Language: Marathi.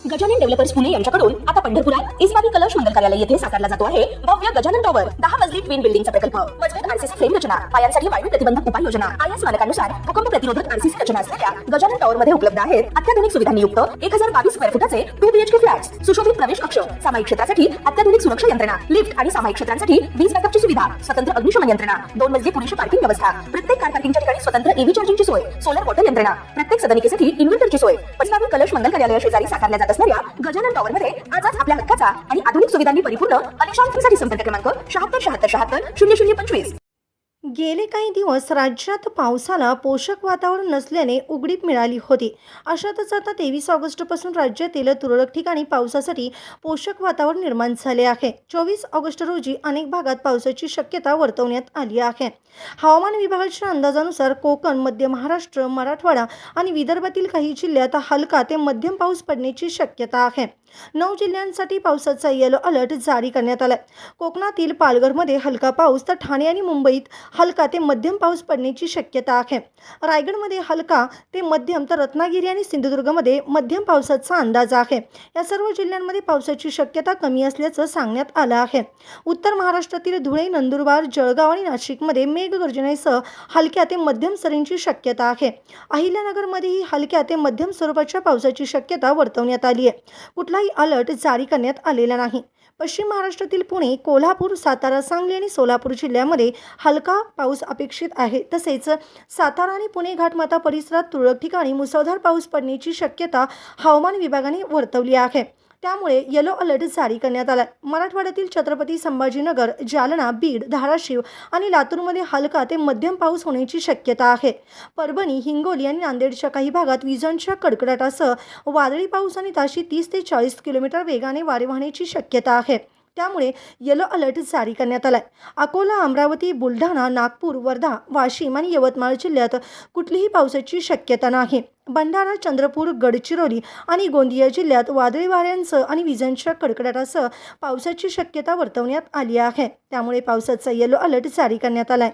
गजानन डेव्हलपर्स पुणे यांच्याकडून आता पंढरपुरात इस्मावी कलश मंगल कार्यालय येथे साकारला जातो आहे भव्य गजानन टॉवर 10 मजली ट्विन बिल्डिंगचा प्रकल्प। मजबूत आरसीसी फ्रेम रचना, पायांसाठी वायू प्रतिबंधक उपाययोजना, आयएस मानकानुसार भूकंप प्रतिरोधक आरसीसी रचना असलेल्या गजानन टॉवर मध्ये उपलब्ध आहेत अत्याधुनिक सुविधांनी युक्त 1022 स्क्वेअर फुटाचे 2 बीएचके फ्लॅट्स, सुशोभित प्रवेश कक्ष, सामायिक क्षेत्रासाठी अत्याधुनिक सुरक्षा यंत्रणा, लिफ्ट आणि सामायिक क्षेत्रांसाठी वीज बॅकअपची सुविधा, स्वतंत्र अग्निशमन यंत्रणा, 2 मजली पुरेशी पार्किंग व्यवस्था, प्रत्येक कार पार्किंगच्या ठिकाणी स्वतंत्र ईव्ही चार्जिंगची सोय, सोलर वॉटर यंत्रणा, प्रत्येक सदनिकेसाठी इन्व्हर्टरची सोय। इस्मावी कलश मंगल कार्यालय शेजारी साकारल्या जात असणाऱ्या गजानन टॉवर मध्ये आजच आपल्या हक्काचा आणि आधुनिक सुविधांनी परिपूर्ण अलिशान फ्रीसाठी संपर्क क्रमांक 76 गेले काही दिवस राज्यात पावसाला पोषक वातावरण नसल्याने उघडीप मिळाली होती। अशातच आता 23 ऑगस्टपासून राज्यातील तुरळक ठिकाणी पावसासाठी पोषक वातावरण निर्माण झाले आहे। 24 ऑगस्ट रोजी अनेक भागात पावसाची शक्यता वर्तवण्यात आली आहे। हवामान विभागाच्या अंदाजानुसार कोकण, मध्य महाराष्ट्र, मराठवाडा आणि विदर्भातील काही जिल्ह्यात हलका ते मध्यम पाऊस पडण्याची शक्यता आहे। 9 जिल्ह्यांसाठी पावसाचा येलो अलर्ट जारी करण्यात आला। कोकणातील पालघरमध्ये हलका पाऊस तर ठाणे आणि मुंबईत हलका ते मध्यम पाऊस पडण्याची शक्यता आहे। रायगडमध्ये हलका ते मध्यम तर रत्नागिरी आणि सिंधुदुर्गमध्ये मध्यम पावसाचा अंदाज आहे। या सर्व जिल्ह्यांमध्ये पावसाची शक्यता कमी असल्याचं सांगण्यात आलं आहे। उत्तर महाराष्ट्रातील धुळे, नंदुरबार, जळगाव आणि नाशिकमध्ये मेघगर्जनेसह हलक्या ते मध्यम सरींची शक्यता आहे। अहिल्यानगरमध्येही हलक्या ते मध्यम स्वरूपाच्या पावसाची शक्यता वर्तवण्यात आली आहे। कुठलाही अलर्ट जारी करण्यात आलेला नाही। पश्चिम महाराष्ट्रातील पुणे, कोल्हापूर, सातारा, सांगली आणि सोलापूर जिल्ह्यामध्ये हलका पाऊस अपेक्षित आहे। तसेच सातारा आणि पुणे घाटमाता परिसरात तुरळक ठिकाणी मुसळधार पाऊस पडण्याची शक्यता हवामान विभागाने वर्तवली आहे। त्यामुळे येलो अलर्ट जारी करण्यात आला। मराठवाड्यातील छत्रपती संभाजीनगर, जालना, बीड, धाराशिव आणि लातूरमध्ये हलका ते मध्यम पाऊस होण्याची शक्यता आहे। परभणी, हिंगोली आणि नांदेडच्या काही भागात विजांच्या कडकडाटासह वादळी पाऊस आणि ताशी 30 ते 40 किलोमीटर वेगाने वारे वाहण्याची शक्यता आहे। त्यामुळे येलो अलर्ट जारी करण्यात आलाय। अकोला, अमरावती, बुलढाणा, नागपूर, वर्धा, वाशिम आणि यवतमाळ जिल्ह्यात कुठलीही पावसाची शक्यता नाही। भंडारा, चंद्रपूर, गडचिरोली आणि गोंदिया जिल्ह्यात वादळी वाऱ्यांसह आणि विजांच्या कडकडाटासह पावसाची शक्यता वर्तवण्यात आली आहे। त्यामुळे पावसाचा येलो अलर्ट जारी करण्यात आलाय।